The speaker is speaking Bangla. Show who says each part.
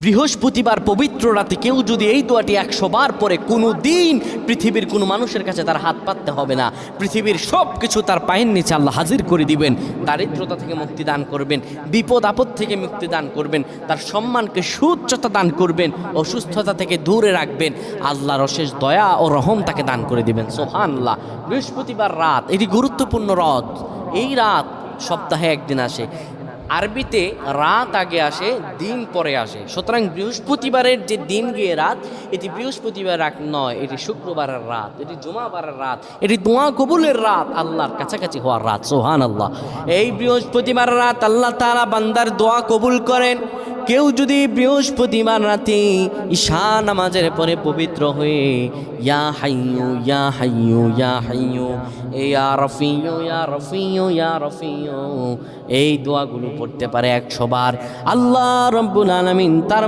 Speaker 1: বৃহস্পতিবার পবিত্র রাতে কেউ যদি এই দোয়াটি 100 বার পরে কোনো দিন পৃথিবীর কোনো মানুষের কাছে তার হাত পাততে হবে না। পৃথিবীর সব কিছু তার পায়ের নিচে আল্লাহ হাজির করে দিবেন। দারিদ্রতা থেকে মুক্তি দান করবেন, বিপদ আপদ থেকে মুক্তি দান করবেন, তার সম্মানকে সুউচ্চতা দান করবেন, অসুস্থতা থেকে দূরে রাখবেন। আল্লাহর অশেষ দয়া ও রহম তাকে দান করে দিবেন। সুবহানাল্লাহ। বৃহস্পতিবার রাত এটি গুরুত্বপূর্ণ রাত। এই রাত সপ্তাহে একদিন আসে। আরবিতে রাত আগে আসে, দিন পরে আসে। সুতরাং বৃহস্পতিবারের যে দিন গিয়ে রাত, এটি বৃহস্পতিবার রাত নয়, এটি শুক্রবারের রাত, এটি জুমাবারের রাত, এটি দোয়া কবুলের রাত, আল্লাহর কাছাকাছি হওয়ার রাত। সুবহানাল্লাহ। এই বৃহস্পতিবার রাত আল্লাহ তাআলা বান্দার দোয়া কবুল করেন। কেউ যদি বৃহস্পতিবার রাতে ঈশা নামাজের পরে পবিত্র হয়ে ইয়া হাইয়ু ইয়া হাইয়ু ইয়া হাইয়ু ইয়া রফিয়ু ইয়া রফিয়ু ইয়া রফিয়ু এই দোয়াগুলো পড়তে পারে 100 বার, আল্লাহ রাব্বুল আলামিন তার